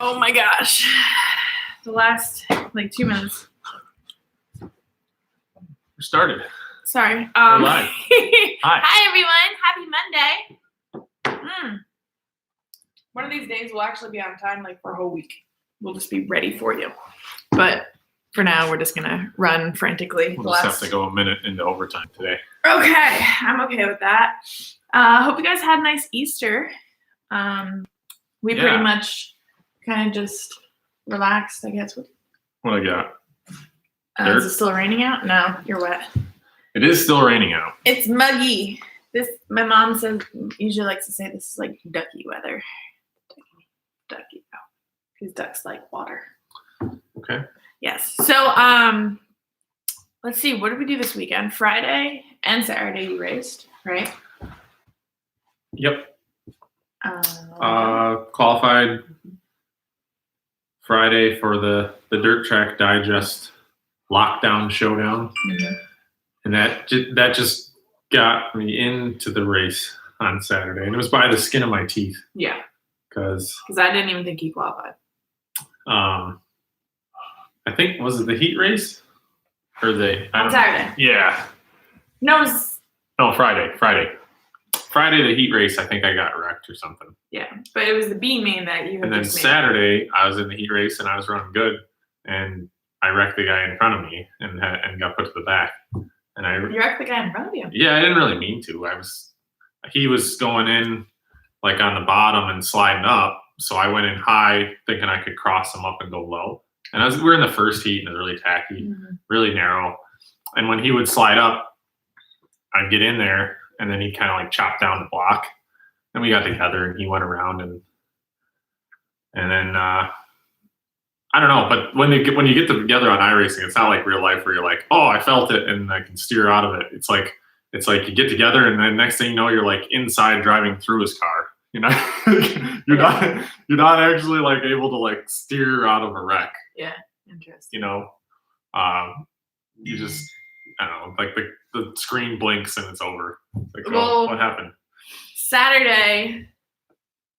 Oh my gosh. The last 2 minutes. We started. Sorry. We're live. Hi everyone. Happy Monday. One of these days we'll actually be on time for a whole week. We'll just be ready for you. But for now we're just gonna run frantically. We'll just have to go a minute into overtime today. Okay. I'm okay with that. Hope you guys had a nice Easter. We pretty much kind of just relaxed, I guess. What I got? Is it still raining out? No, you're wet. It is still raining out. It's muggy. My mom usually likes to say this is like ducky weather. Ducky. Because ducks like water. Okay. Yes. So let's see. What did we do this weekend? Friday and Saturday you raced, right? Yep. Qualified Friday for the Dirt Track Digest Lockdown Showdown, and that just got me into the race on Saturday, and it was by the skin of my teeth. Yeah, because I didn't even think he qualified. I think was it the heat race or on Saturday? Yeah. No, Friday, the heat race, I think I got wrecked or something. Yeah, but it was the B main that you had. And then Saturday, I was in the heat race and I was running good, and I wrecked the guy in front of me and got put to the back. And you wrecked the guy in front of you? Yeah, I didn't really mean to. He was going in on the bottom and sliding up, so I went in high thinking I could cross him up and go low. And we're in the first heat and it was really tacky, really narrow. And when he would slide up, I'd get in there. And then he kind of chopped down the block, and we got together, and he went around, and then I don't know. But when you get together on iRacing, it's not like real life where you're like, oh, I felt it and I can steer out of it. It's like you get together, and then next thing you know, you're inside driving through his car. You're not actually able to steer out of a wreck. Yeah, interesting. You just I don't know, the screen blinks and it's over. Well, what happened? Saturday,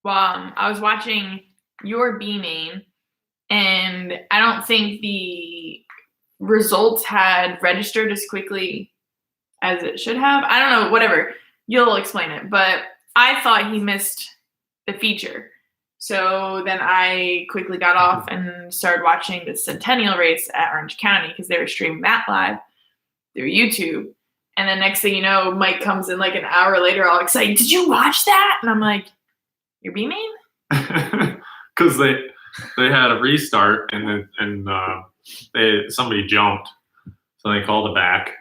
I was watching your B main, and I don't think the results had registered as quickly as it should have. I don't know, whatever. You'll explain it. But I thought he missed the feature. So then I quickly got off and started watching the Centennial race at Orange County because they were streaming that live through YouTube. And then next thing you know, Mike comes in an hour later all excited. Did you watch that? And I'm like, you're B main? Because they had a restart and somebody jumped, so they called it back.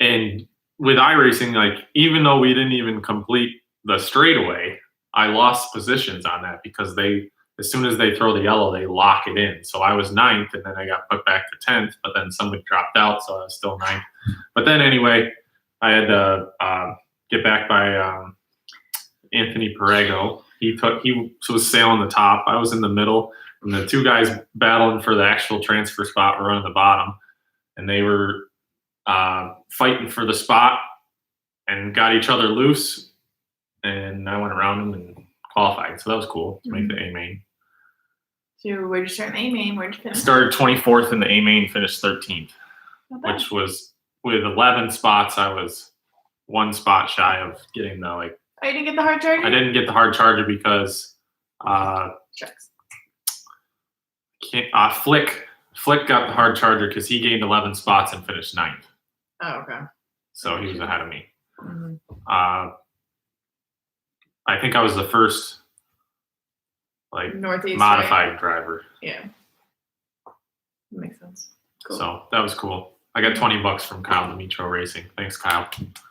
And with iRacing, even though we didn't even complete the straightaway, I lost positions on that because as soon as they throw the yellow, they lock it in. So I was 9th, and then I got put back to 10th, but then somebody dropped out, so I was still 9th. But then anyway, I had to get back by Anthony Perego. He was sailing the top. I was in the middle, and the two guys battling for the actual transfer spot were on the bottom, and they were fighting for the spot and got each other loose, and I went around them and qualified. So that was cool to make the A main. So where'd you start in the A main? Where'd you finish? Started 24th in the A main, finished 13th, which was with 11 spots. I was one spot shy of getting the Oh, you didn't get the hard charger? I didn't get the hard charger because Flick got the hard charger because he gained 11 spots and finished 9th. Oh, okay. So he was ahead of me. I think I was the first Northeast modified driver. Yeah. That makes sense. Cool. So that was cool. I got $20 from Kyle Demetro Racing. Thanks, Kyle.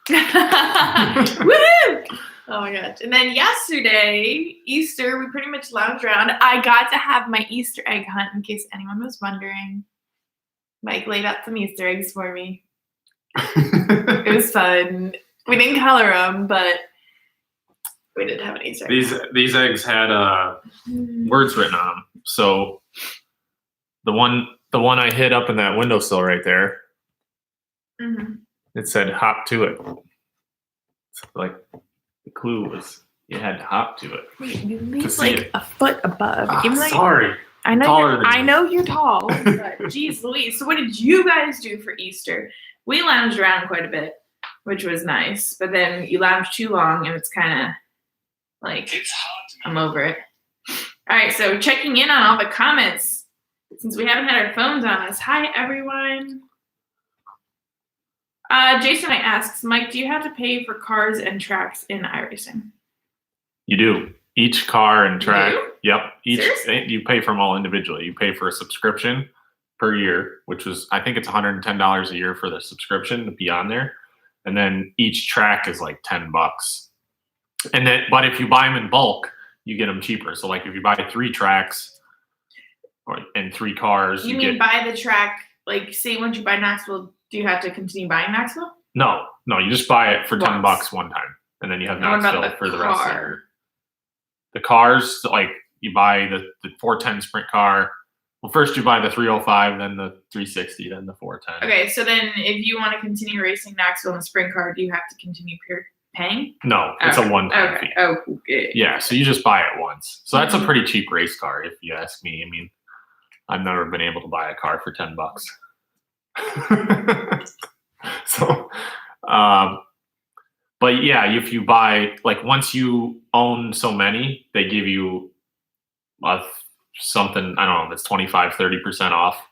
Woohoo! Oh my gosh. And then yesterday, Easter, we pretty much lounged around. I got to have my Easter egg hunt, in case anyone was wondering. Mike laid out some Easter eggs for me. It was fun. We didn't color them, but we did have an Easter egg. These eggs had words written on them. So the one I hid up in that windowsill right there, it said "hop to it." So the clue was You had to hop to it. Wait, you leave see like it. a foot above. Even like, Sorry. I know taller than I you. know you're tall, but geez Louise. So what did you guys do for Easter? We lounged around quite a bit, which was nice. But then you lounged too long and it's kinda like I'm over it. All right, so checking in on all the comments since we haven't had our phones on us. Hi everyone. Jason asks, Mike, do you have to pay for cars and tracks in iRacing? You do. Each car and track. You do? Yep. Seriously? You pay for them all individually. You pay for a subscription per year, which was I think it's $110 a year for the subscription to be on there, and then each track is like $10. And then, but if you buy them in bulk, you get them cheaper. So like if you buy 3 tracks and 3 cars, You mean buy the track? Like, say once you buy Knoxville, do you have to continue buying Knoxville? No, you just buy it for $10 Once. one time, and then you have And what about Knoxville the for the rest of the car? year. The cars, like you buy the 410 sprint car. Well, first you buy the 305, then the 360, then the 410. Okay, so then if you want to continue racing Knoxville in a sprint car, do you have to continue paying? No, it's a one-time fee. Oh, okay. Yeah, so you just buy it once. So that's a pretty cheap race car, if you ask me. I mean, I've never been able to buy a car for $10. So, but yeah, if you buy, like once you own so many, they give you something, I don't know, that's 25-30% off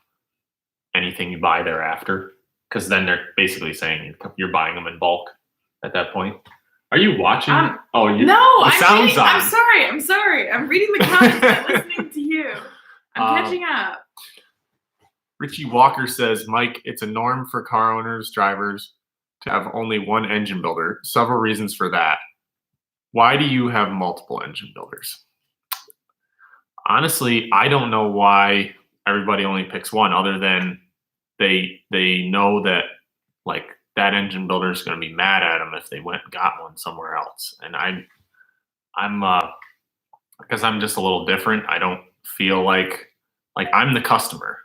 anything you buy thereafter. Because then they're basically saying you're buying them in bulk at that point. Are you watching? No, the sound's on. I'm sorry. I'm reading the comments and listening to you. I'm catching up. Richie Walker says, Mike, it's a norm for car owners, drivers to have only one engine builder. Several reasons for that. Why do you have multiple engine builders? Honestly, I don't know why everybody only picks one, other than they know that like that engine builder is going to be mad at them if they went and got one somewhere else. And I'm because I'm just a little different. I don't feel like I'm the customer.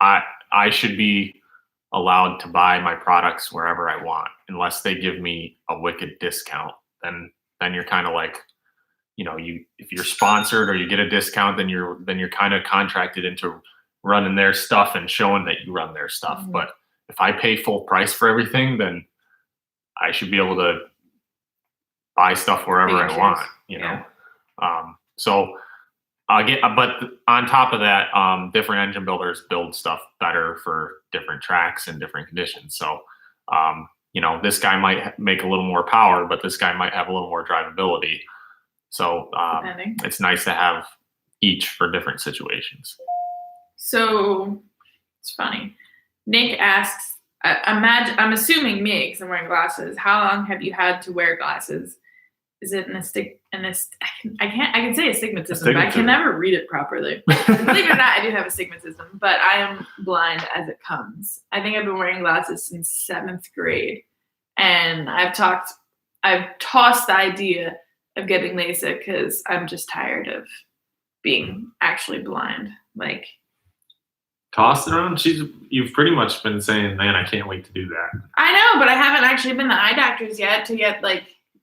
I should be allowed to buy my products wherever I want, unless they give me a wicked discount. Then you're kind of like, if you're sponsored or you get a discount, then you're kind of contracted into running their stuff and showing that you run their stuff. Mm-hmm. But if I pay full price for everything, then I should be able to buy stuff wherever I want, know? So but on top of that, different engine builders build stuff better for different tracks and different conditions. So, this guy might make a little more power, but this guy might have a little more drivability. So it's nice to have each for different situations. So it's funny. Nick asks, I'm assuming me because I'm wearing glasses. How long have you had to wear glasses? Is it I can say astigmatism, but I can never read it properly. Believe it or not, I do have astigmatism, but I am blind as it comes. I think I've been wearing glasses since 7th grade, and I've tossed the idea of getting LASIK because I'm just tired of being actually blind. Like, tossed it around? You've pretty much been saying, man, I can't wait to do that. I know, but I haven't actually been to eye doctors yet to get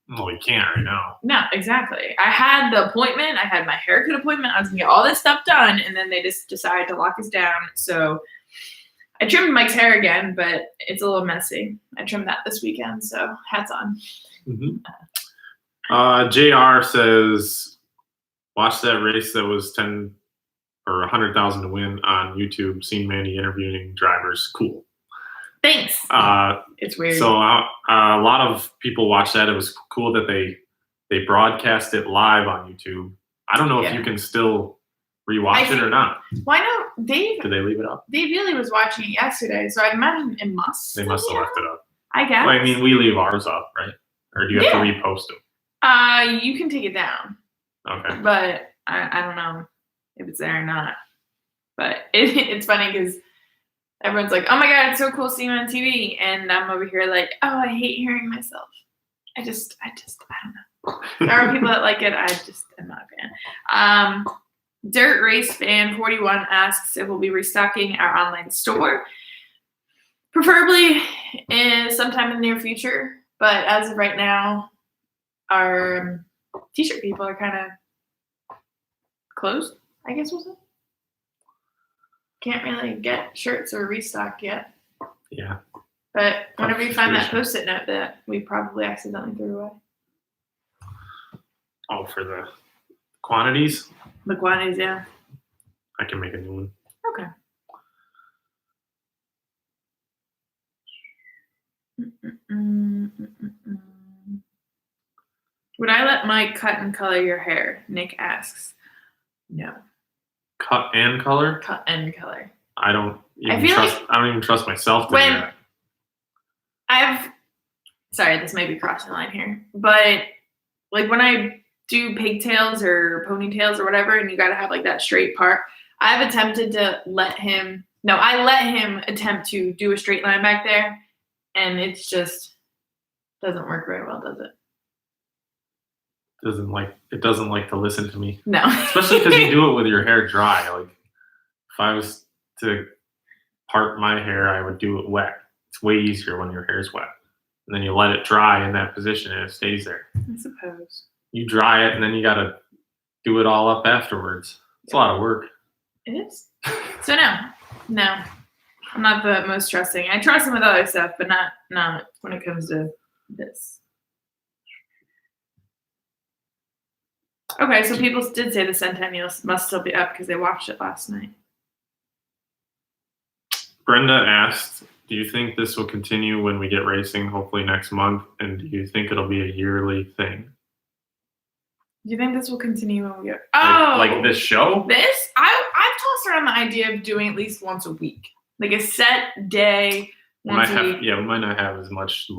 well, you can't right now. No, exactly. I had the appointment. I had my haircut appointment. I was going to get all this stuff done, and then they just decided to lock us down. So I trimmed Mike's hair again, but it's a little messy. I trimmed that this weekend, so hats on. Mm-hmm. JR says, watch that race that was 10 or 100,000 to win on YouTube. Seen Mandee interviewing drivers. Cool. Thanks. It's weird. So a lot of people watched that. It was cool that they broadcast it live on YouTube. I don't know if you can still rewatch it or not. Why not? Did they leave it up? Dave really was watching it yesterday, so I imagine it must. They must have left it up. I guess. Well, I mean, we leave ours up, right? Or do you have to repost them? You can take it down. Okay. But I don't know if it's there or not. But it's funny because everyone's like, oh my God, it's so cool seeing you on TV. And I'm over here like, oh, I hate hearing myself. I don't know. There are people that like it. I'm not a fan. Dirt Race Fan 41 asks if we'll be restocking our online store. Preferably sometime in the near future. But as of right now, our t-shirt people are kind of closed, I guess we'll say. Can't really get shirts or restock yet. Yeah. But whenever you find that Post-it note that we probably accidentally threw away. Oh, for the quantities? The quantities, yeah. I can make a new one. Okay. Would I let Mike cut and color your hair? Nick asks. No. Cut and color? Cut and color. I don't even trust myself to do that. Sorry, this might be crossing the line here, but like when I do pigtails or ponytails or whatever, and you got to have like that straight part, I've attempted to let him attempt to do a straight line back there, and it just doesn't work very well, does it? It doesn't like to listen to me. No. Especially because you do it with your hair dry. Like if I was to part my hair, I would do it wet. It's way easier when your hair's wet. And then you let it dry in that position and it stays there. I suppose. You dry it and then you gotta do it all up afterwards. It's a lot of work. It is. So no. I'm not the most trusting. I trust him with other stuff, but not when it comes to this. Okay, so people did say the Centennial must still be up because they watched it last night. Brenda asked, do you think this will continue when we get racing, hopefully next month? And do you think it'll be a yearly thing? Do you think this will continue when we get... Like this show? I've tossed around the idea of doing at least once a week. Like a set day once a week. Yeah, we might not have as much...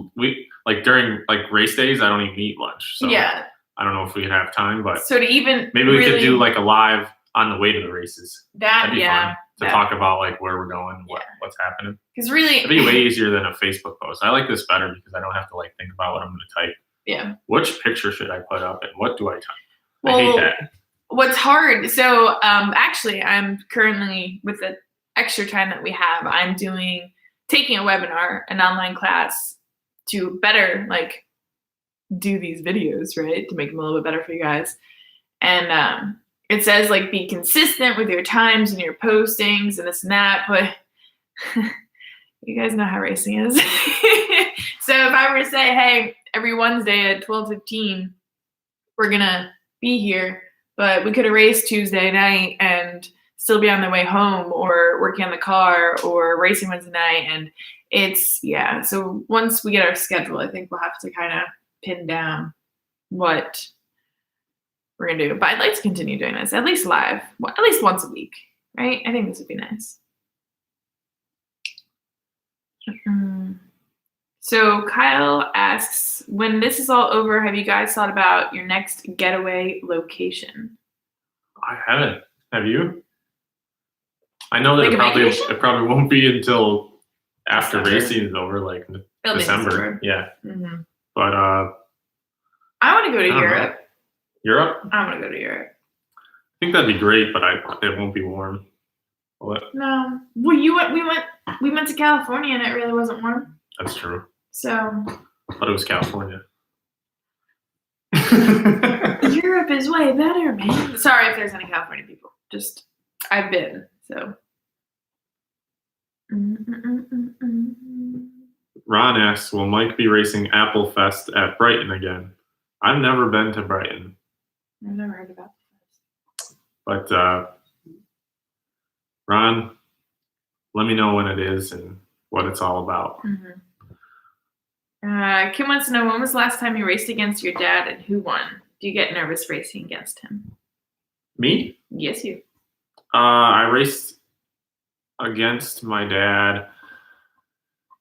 during race days, I don't even eat lunch. So yeah. I don't know if we'd have time, but... So to even maybe we could do like a live on the way to the races. That'd be fun. To talk about like where we're going, what's happening. Because really, it'd be way easier than a Facebook post. I like this better because I don't have to like think about what I'm going to type. Yeah. Which picture should I put up and what do I type? Well, I hate that. What's hard? So actually, I'm currently with the extra time that we have. I'm taking a webinar, an online class to better like do these videos, right? To make them a little bit better for you guys. And it says like be consistent with your times and your postings and this and that, but you guys know how racing is. So if I were to say, hey, every Wednesday at 12:15, we're gonna be here, but we could have raced Tuesday night and still be on the way home or working on the car or racing Wednesday night. And so once we get our schedule, I think we'll have to kind of pin down what we're going to do. But I'd like to continue doing this, at least live, at least once a week, right? I think this would be nice. So Kyle asks, when this is all over, have you guys thought about your next getaway location? I haven't. Have you? I know that it probably won't be until after racing is over, like December. Yeah. Mm-hmm. But I want to go to Europe. Europe? I want to go to Europe. I think that'd be great, but it won't be warm. What? No. Well, we went to California and it really wasn't warm. That's true. So. But it was California. Europe is way better, man. Sorry if there's any California people. Just, I've been, so. Ron asks, will Mike be racing Apple Fest at Brighton again? I've never been to Brighton. I've never heard about this. But Ron, let me know when it is and what it's all about. Mm-hmm. Kim wants to know, when was the last time you raced against your dad and who won? Do you get nervous racing against him? Me? Yes, you. I raced against my dad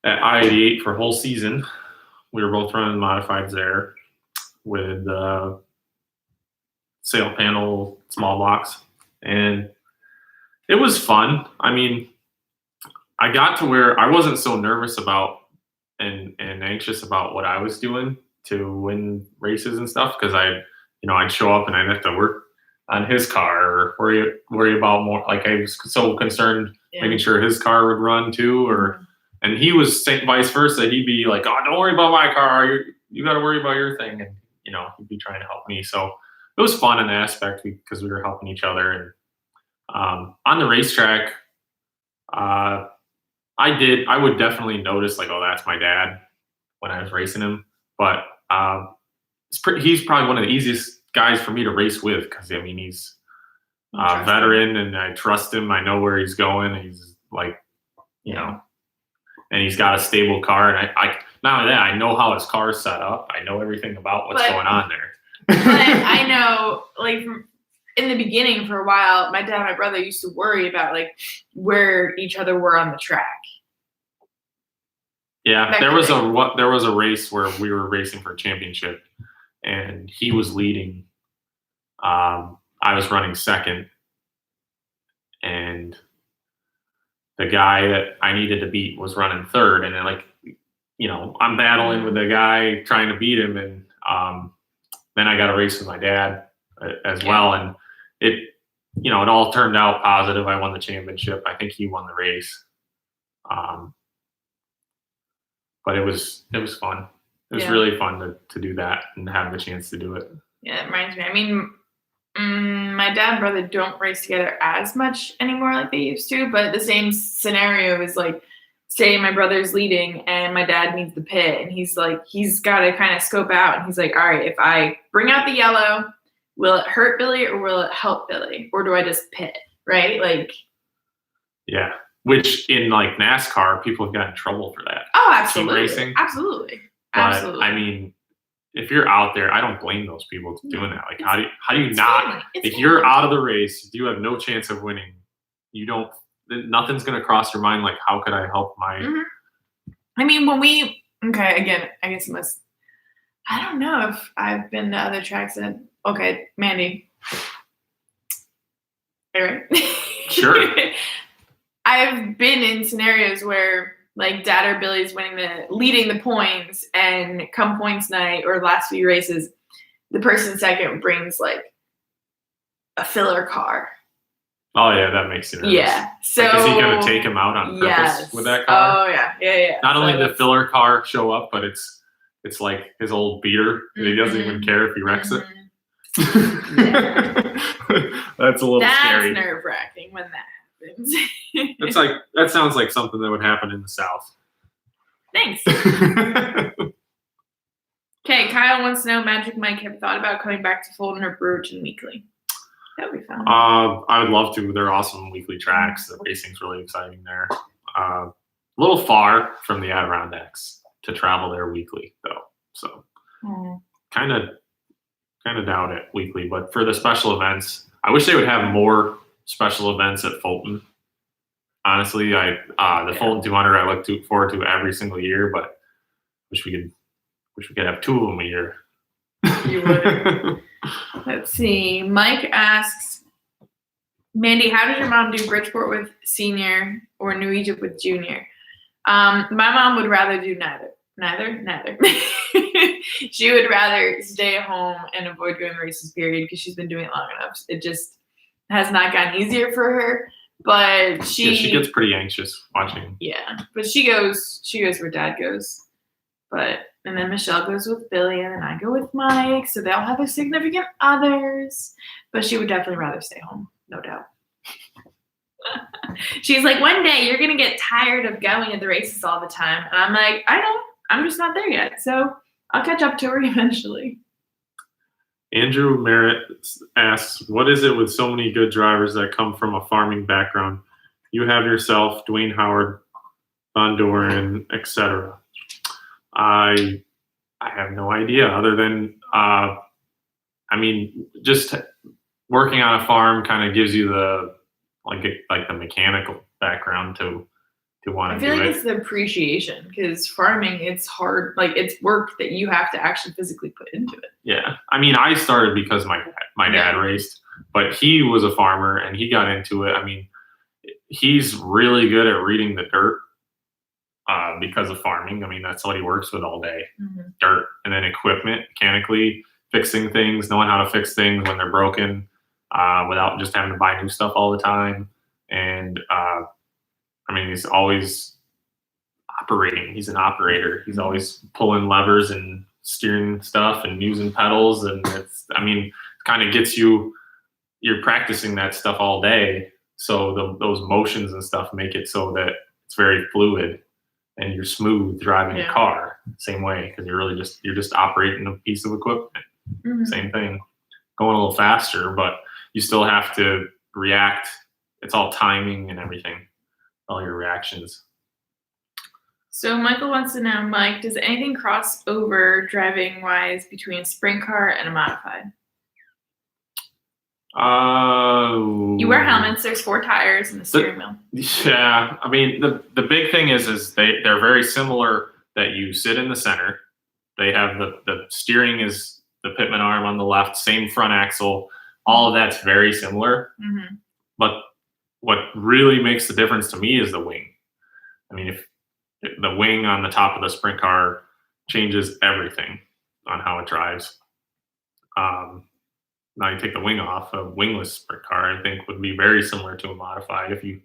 at I-88 for a whole season. We were both running modifieds there with sail panel, small blocks. And it was fun. I mean, I got to where I wasn't so nervous about and anxious about what I was doing to win races and stuff, because I'd show up and I'd have to work on his car or worry about more. Like I was so concerned making sure his car would run too, and he was vice versa. He'd be like, "Oh, don't worry about my car. You got to worry about your thing." And he'd be trying to help me. So it was fun in that aspect because we were helping each other. And on the racetrack, I would definitely notice like, oh, that's my dad when I was racing him. But he's probably one of the easiest guys for me to race with because he's a veteran and I trust him. I know where he's going. He's like, and he's got a stable car. And I not only that, I know how his car's set up. I know everything about what's going on there. But I know, like, in the beginning for a while, my dad and my brother used to worry about like where each other were on the track. Yeah, there was a race where we were racing for a championship, and he was leading. I was running second, and the guy that I needed to beat was running third, and then I'm battling with the guy trying to beat him, and then I got a race with my dad as well, and it all turned out positive. I won the championship. I think he won the race. But it was fun. It was really fun to do that and have the chance to do it. Yeah, it reminds me. I mean, my dad and brother don't race together as much anymore like they used to, but the same scenario is like, say my brother's leading and my dad needs the pit, and he's got to kind of scope out, and he's like, all right, if I bring out the yellow, will it hurt Billy or will it help Billy, or do I just pit, right? Like, yeah. Which in like NASCAR, people have gotten in trouble for that. Oh, absolutely. Racing. Absolutely. But, Absolutely. I mean, if you're out there, I don't blame those people doing that. Like, how do you not? If you're out of the race, you have no chance of winning. Nothing's going to cross your mind. Like, how could I help my? Mm-hmm. I mean, again, I guess I don't know if I've been to other tracks that. Okay, Mandee. All right. Sure. I've been in scenarios where like Dad or Billy's leading the points, and come points night or the last few races, the person second brings like a filler car. Oh yeah, that makes you nervous. Yeah. So is he gonna take him out on purpose with that car? Oh yeah. Not only the filler car show up, but it's like his old beater, and he doesn't even care if he wrecks it. That's a little scary. That's nerve-wracking when that happens. That sounds like something that would happen in the South. Thanks. Okay, Kyle wants to know, Magic Mike, have you thought about coming back to Fulton or Brewerton weekly? That would be fun. I would love to. They're awesome weekly tracks. The racing's really exciting there. A little far from the Adirondacks to travel there weekly, though. So kind of doubt it weekly. But for the special events, I wish they would have more special events at Fulton. Honestly, the Fulton 200 I look forward to every single year, but wish we could have two of them a year. You would. Let's see. Mike asks, Mandee, how did your mom do Bridgeport with senior or New Egypt with junior? My mom would rather do neither. She would rather stay at home and avoid going races, period, because she's been doing it long enough. It just has not gotten easier for her. But she gets pretty anxious watching. Yeah, but she goes where Dad goes. And then Michelle goes with Billy, and then I go with Mike. So they'll have their significant others. But she would definitely rather stay home, no doubt. She's like, one day you're gonna get tired of going to the races all the time. And I'm like, I know, I'm just not there yet. So I'll catch up to her eventually. Andrew Merritt asks, what is it with so many good drivers that come from a farming background? You have yourself, Dwayne Howard, Von Doren, etc. I have no idea other than, just working on a farm kind of gives you the mechanical background to want to do it. I feel like it's the appreciation, because farming, it's hard. Like, it's work that you have to actually physically put into it. Yeah. I started because my dad raced, but he was a farmer and he got into it. He's really good at reading the dirt because of farming. That's what he works with all day. Mm-hmm. Dirt, and then equipment, mechanically fixing things, knowing how to fix things when they're broken without just having to buy new stuff all the time. And he's always operating. He's an operator. He's always pulling levers and steering stuff and using pedals, and kind of gets you're practicing that stuff all day. So those motions and stuff make it so that it's very fluid and you're smooth driving a car same way, because you're just operating a piece of equipment. Same thing, going a little faster, but you still have to react. It's all timing and everything, all your reactions. So Michael wants to know, Mike, does anything cross over driving wise between a sprint car and a modified? You wear helmets. There's 4 tires and the steering wheel. Yeah, I mean the big thing is they're very similar. That you sit in the center. They have the steering is the pitman arm on the left, same front axle. All of that's very similar. But what really makes the difference to me is the wing. I mean, if the wing on the top of the sprint car changes everything on how it drives. Now you take the wing off, a wingless sprint car, I think, would be very similar to a modified. If you,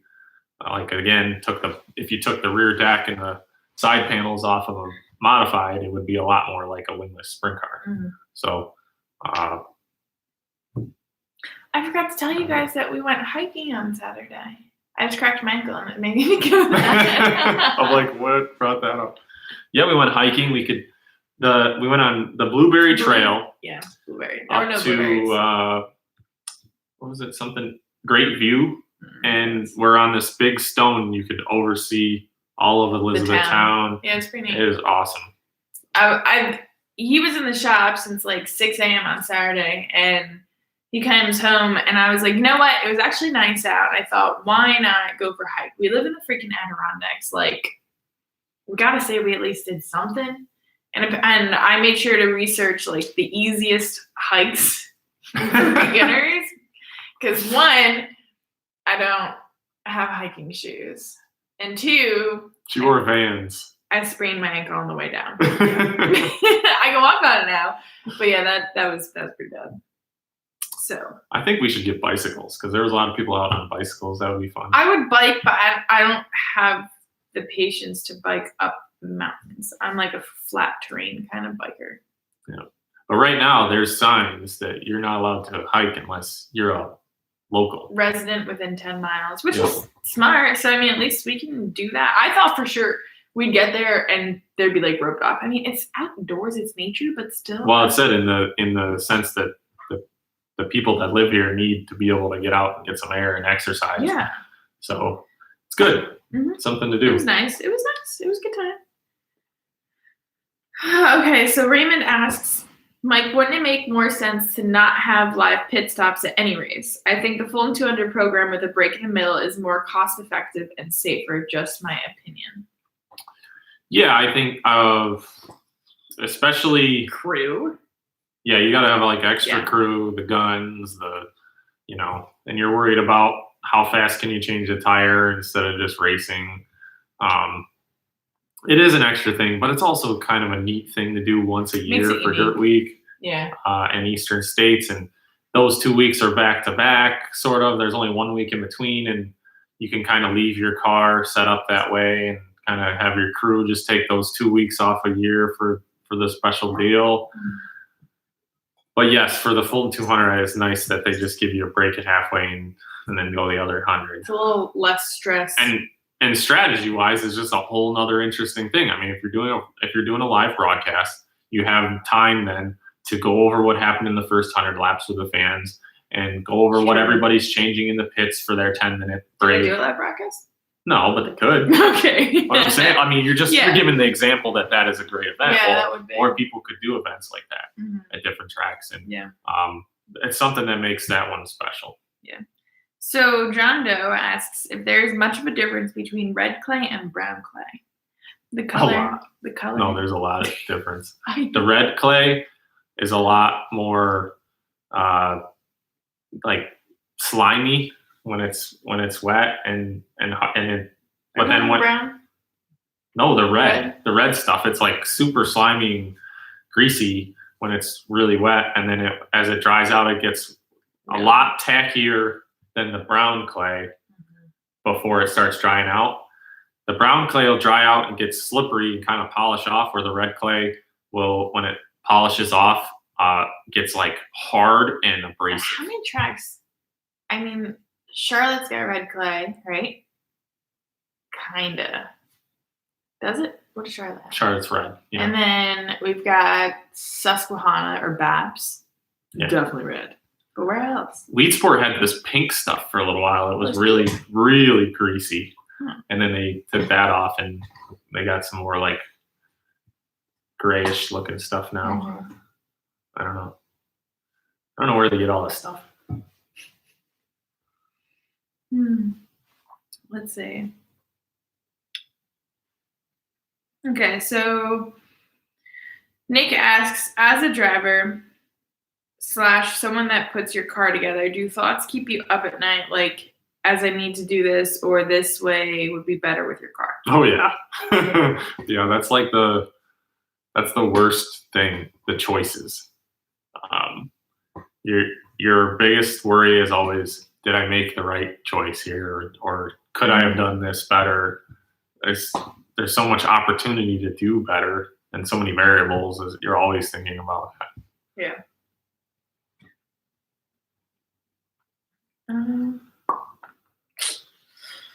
if you took the rear deck and the side panels off of a modified, it would be a lot more like a wingless sprint car. So, I forgot to tell you guys that we went hiking on Saturday. I just cracked my ankle and it made me think of that. I'm like, what brought that up? Yeah, we went hiking. We went on the Blueberry Trail. Yeah, blueberry. Up to what was it? Something Great View, and we're on this big stone. You could oversee all of Elizabethtown. Yeah, it's pretty neat. It was awesome. He was in the shop since like 6 a.m. on Saturday, and he comes home, and I was like, you know what? It was actually nice out. I thought, why not go for a hike? We live in the freaking Adirondacks. Like, we gotta say we at least did something. And I made sure to research like the easiest hikes for beginners, because 1, I don't have hiking shoes, and 2, she wore Vans. I sprained my ankle on the way down. I can walk on it now, but yeah, that was pretty bad. So I think we should get bicycles, because there was a lot of people out on bicycles. That would be fun. I would bike, but I don't have the patience to bike up mountains. I'm like a flat terrain kind of biker. Yeah, but right now there's signs that you're not allowed to hike unless you're a local resident within 10 miles, which is smart. So I mean, at least we can do that. I thought for sure we'd get there and there'd be like roped off. I mean, it's outdoors, it's nature, but still. Well, it said in the sense that the people that live here need to be able to get out and get some air and exercise. Yeah. So it's good. Something to do. It was nice. It was a good time. Okay, so Raymond asks, Mike, wouldn't it make more sense to not have live pit stops at any race? I think the full 200 program with a break in the middle is more cost effective and safer, just my opinion. Yeah, I think especially crew. Yeah, you got to have like extra crew, the guns, and you're worried about how fast can you change a tire instead of just racing. It is an extra thing, but it's also kind of a neat thing to do once a year for Dirt Week. Yeah. And Eastern States, and those 2 weeks are back to back, sort of. There's only 1 week in between, and you can kind of leave your car set up that way and kind of have your crew just take those 2 weeks off a year for the special deal. But yes, for the full 200, it's nice that they just give you a break at halfway and then go the other 100. It's a little less stress. And strategy-wise, is just a whole nother interesting thing. I mean, if you're doing a live broadcast, you have time then to go over what happened in the first 100 laps with the fans and go over what everybody's changing in the pits for their 10-minute break. Do they do a live broadcast? No, but they could. Okay. But I'm saying, I mean, you're giving the example that is a great event. Yeah, that would be. More people could do events like that at different tracks, and it's something that makes that one special. Yeah. So John Doe asks if there's much of a difference between red clay and brown clay. The color. No, there's a lot of difference. The red clay is a lot more like slimy when it's wet and but then when brown? No, the red stuff, it's like super slimy and greasy when it's really wet, and then as it dries out, it gets a lot tackier than the brown clay before it starts drying out. The brown clay will dry out and get slippery and kind of polish off, where the red clay will, when it polishes off, gets like hard and abrasive. How many tracks? I mean, Charlotte's got red clay, right? Kinda. Does it? What does Charlotte have? Charlotte's red. Yeah. And then we've got Susquehanna or Baps. Yeah. Definitely red. But where else? Lead Sport had this pink stuff for a little while. It was really, really greasy. And then they took that off and they got some more like grayish looking stuff now. I don't know. I don't know where they get all this stuff. Let's see. Okay, so Nick asks, as a driver / someone that puts your car together, do thoughts keep you up at night, like, as I need to do this or this way would be better with your car? Oh yeah. Yeah, that's the worst thing, the choices. Your biggest worry is always, did I make the right choice here, or could I have done this better? There's so much opportunity to do better and so many variables. You're always thinking about that. Yeah.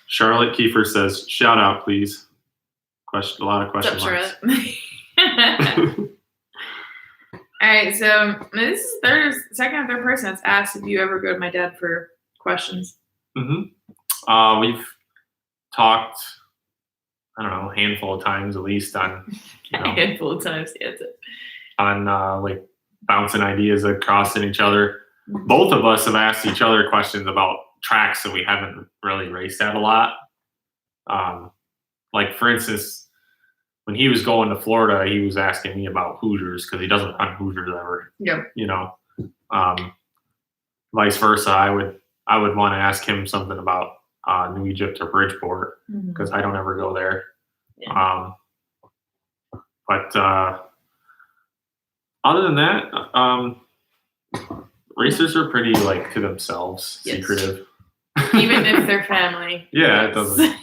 Charlotte Kiefer says, shout out, please. A lot of question marks. All right, so this is second or third person that's asked if you ever go to my dad for questions. We've talked, I don't know, a handful of times at least on, A handful of times, yeah, that's it. On like bouncing ideas across at each other. Both of us have asked each other questions about tracks that we haven't really raced at a lot. Like for instance, when he was going to Florida, he was asking me about Hoosiers because he doesn't run Hoosiers ever. Yep. You know, vice versa. I would want to ask him something about New Egypt or Bridgeport because I don't ever go there. Yeah. But other than that, racers are pretty like to themselves, Yes. secretive. Even if they're family. Yeah, it doesn't.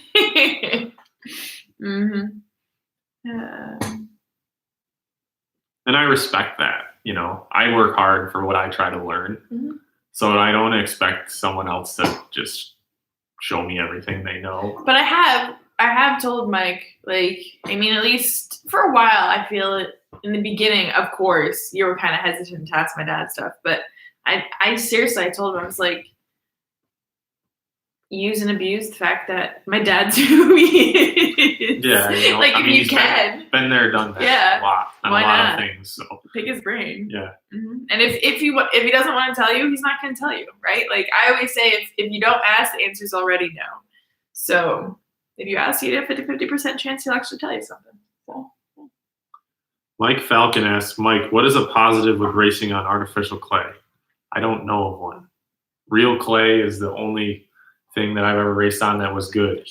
And I respect that. You know, I work hard for what I try to learn. So I don't expect someone else to just show me everything they know. But I have told Mike, like, I mean, at least for a while, I feel it in the beginning, of course, you were kind of hesitant to ask my dad stuff, but I seriously, I told him, I was like, use and abuse the fact that my dad's who he is. Yeah, you know, like, if you can. Been there, done that. Yeah. A lot. On Why a lot not? of things. So. Pick his brain. Yeah. And if he doesn't want to tell you, he's not going to tell you, right? Like I always say, if you don't ask, the answer's already no. So if you ask, you have a 50% chance he'll actually tell you something. So. Mike Falcon asks, Mike, what is a positive with racing on artificial clay? I don't know of one. Real clay is the only thing that I've ever raced on that was good.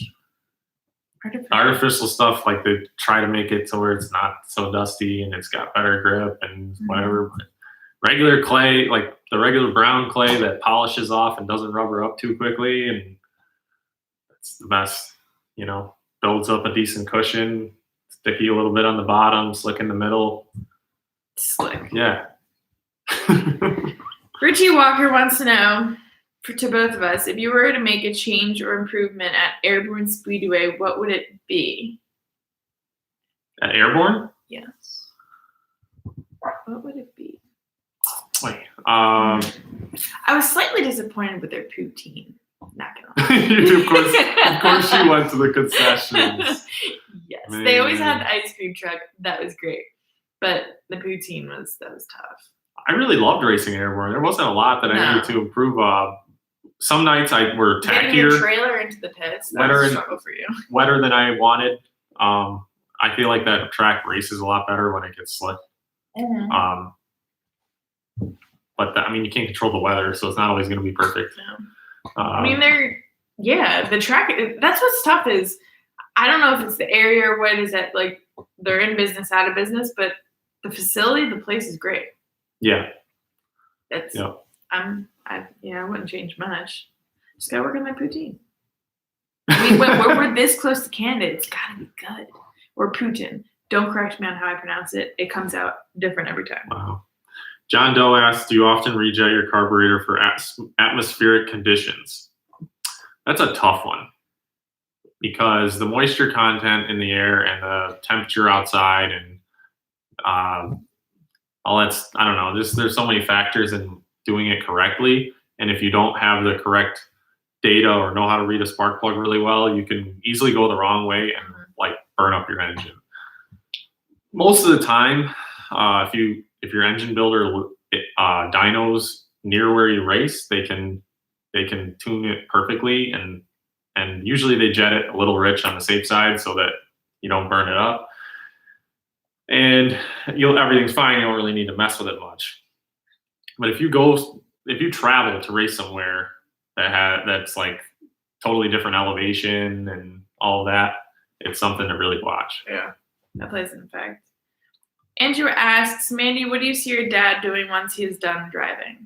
Artificial stuff, like they try to make it to where it's not so dusty and it's got better grip and whatever. But regular clay, like the regular brown clay that polishes off and doesn't rubber up too quickly, and it's the best, you know, builds up a decent cushion, sticky a little bit on the bottom, slick in the middle. Slick. Yeah. Richie Walker wants to know, to both of us, if you were to make a change or improvement at Airborne Speedway, what would it be? At Airborne? Yes. What would it be? Wait. I was slightly disappointed with their poutine. Not gonna lie. of course you went to the concessions. Yes. Man. They always had the ice cream truck. That was great. But the poutine was tough. I really loved racing Airborne. There wasn't a lot that I needed to improve. Some nights were Getting tackier. the trailer into the pits, that was a struggle for you. Wetter than I wanted. I feel like that track races a lot better when it gets slick. But I mean, you can't control the weather, so it's not always going to be perfect. No. I mean, the track, that's what's tough is, I don't know if it's the area or what is it, like, they're in business, out of business, but the facility, the place is great. Yeah. I wouldn't change much. Just gotta work on my poutine. I mean, we're this close to Canada. It's gotta be good. Or Putin. Don't correct me on how I pronounce it. It comes out different every time. Wow. John Doe asks, do you often rejet your carburetor for atmospheric conditions? That's a tough one because the moisture content in the air and the temperature outside and all that's, I don't know, there's so many factors in doing it correctly. And if you don't have the correct data or know how to read a spark plug really well, you can easily go the wrong way and like burn up your engine. Most of the time, if your engine builder dynos near where you race, they can tune it perfectly, and usually they jet it a little rich on the safe side so that you don't burn it up. And everything's fine. You don't really need to mess with it much. But if you travel to race somewhere that's like totally different elevation and all of that, it's something to really watch. Yeah, that plays an effect. Andrew asks, Mandee, what do you see your dad doing once he is done driving?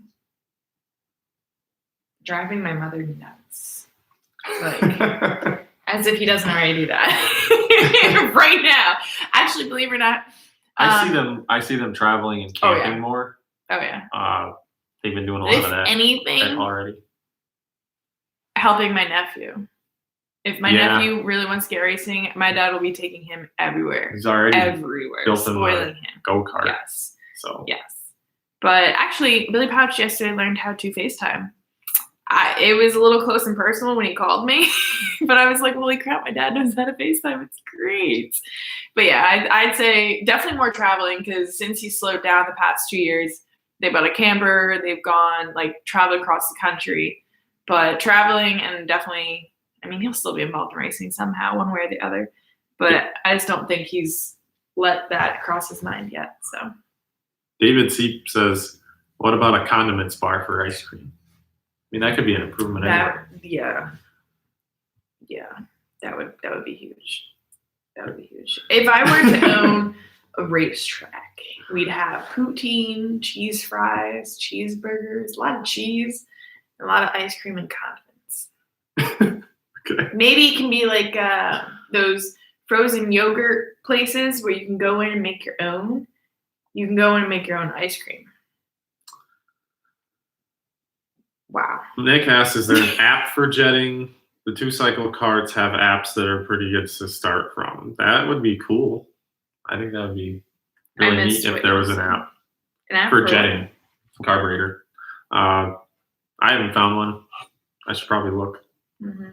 Driving my mother nuts. Like, as if he doesn't already do that right now. Actually, believe it or not. I see them traveling and camping more. Oh, yeah. They've been doing a lot of that. If anything, already. Helping my nephew. If my nephew really wants to get racing, my dad will be taking him everywhere. He's already everywhere. built spoiling him. Go-kart. Yes. So. Yes. But actually, Billy Pauch yesterday learned how to FaceTime. It was a little close and personal when he called me, but I was like, holy crap, my dad knows how to FaceTime. It's great. But yeah, I'd say definitely more traveling because since he slowed down the past 2 years, they bought a camper, they've gone traveled across the country. But traveling and definitely, I mean, he'll still be involved in racing somehow, one way or the other. But I just don't think he's let that cross his mind yet. So David Seep says, what about a condiments bar for ice cream? I mean, that could be an improvement anywhere. Yeah, that would be huge. That would be huge. If I were to own a racetrack, we'd have poutine, cheese fries, cheeseburgers, a lot of cheese, and a lot of ice cream and condiments. Okay. Maybe it can be like those frozen yogurt places where you can go in and make your own. You can go in and make your own ice cream. Wow. Nick asks, is there an app for jetting? The 2-cycle carts have apps that are pretty good to start from. That would be cool. I think that would be really neat if there was an app for jetting carburetor. I haven't found one. I should probably look. Mm-hmm.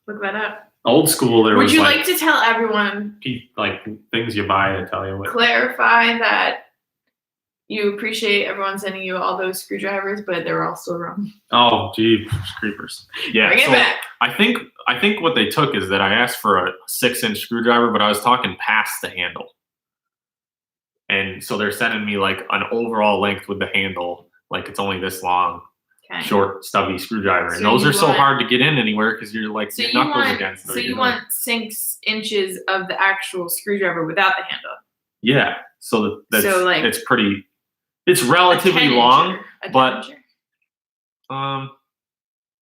Look that up. Old school, there Would was you like to tell everyone, things you buy to tell you what. Clarify that you appreciate everyone sending you all those screwdrivers, but they were all still wrong. Oh, gee, creepers. Yeah, bring it back. I think what they took is that I asked for a 6-inch screwdriver, but I was talking past the handle. And so they're sending me an overall length with the handle, it's only this long, short, stubby screwdriver. And those are so hard to get in anywhere because you're your knuckles against it. So you want 6 inches of the actual screwdriver without the handle? Yeah. So it's pretty. It's relatively long, but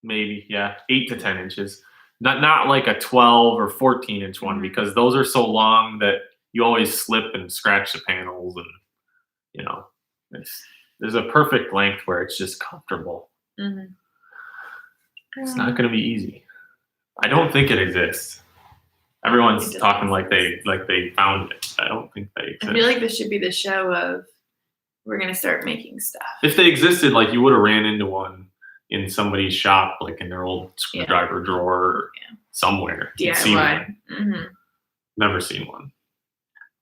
maybe 8 to 10 inches. Not like a 12 or 14-inch one because those are so long that you always slip and scratch the panels, and there's a perfect length where it's just comfortable. Mm-hmm. It's not going to be easy. I don't think it exists. Everyone's talking like they found it. I don't think they exist. I feel like this should be the show of we're going to start making stuff. If they existed, you would have ran into one in somebody's shop, in their old screwdriver drawer or somewhere. DIY. Mm-hmm. Never seen one.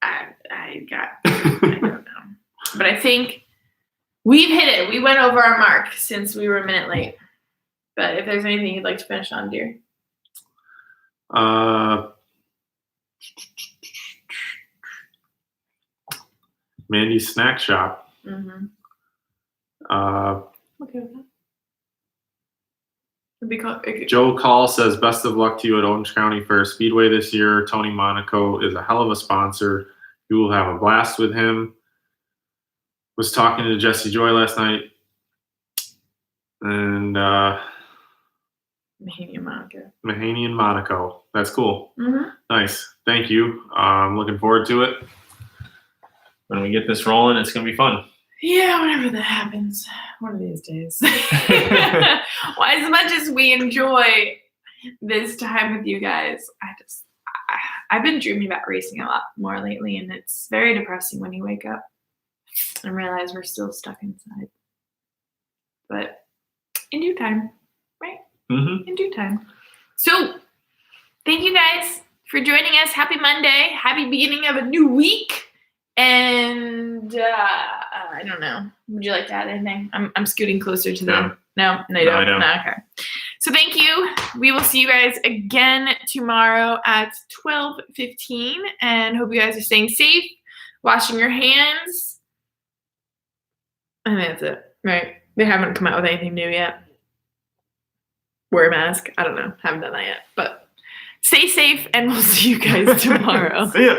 I don't know. But I think we've hit it. We went over our mark since we were a minute late. But if there's anything you'd like to finish on, dear. Mandee's Snack Shop. Mm-hmm. Okay with that. Joe Call says, best of luck to you at Orange County Fair Speedway this year. Tony Monaco is a hell of a sponsor. You will have a blast with him. Was talking to Jesse Joy last night. And Mahaney and Monaco. Mahaney and Monaco. That's cool. Mm-hmm. Nice. Thank you. I'm looking forward to it. When we get this rolling, it's going to be fun. Yeah, whenever that happens. One of these days. Well, as much as we enjoy this time with you guys, I've been dreaming about racing a lot more lately, and it's very depressing when you wake up and realize we're still stuck inside. But in due time, right? Mm-hmm. In due time. So, thank you guys for joining us. Happy Monday. Happy beginning of a new week. And I don't know. Would you like to add anything? I'm scooting closer to the. No, you don't. I don't. No, okay. So thank you. We will see you guys again tomorrow at 12:15, and hope you guys are staying safe, washing your hands. I think that's it, right? They haven't come out with anything new yet. Wear a mask. I don't know. Haven't done that yet, but stay safe, and we'll see you guys tomorrow. See ya.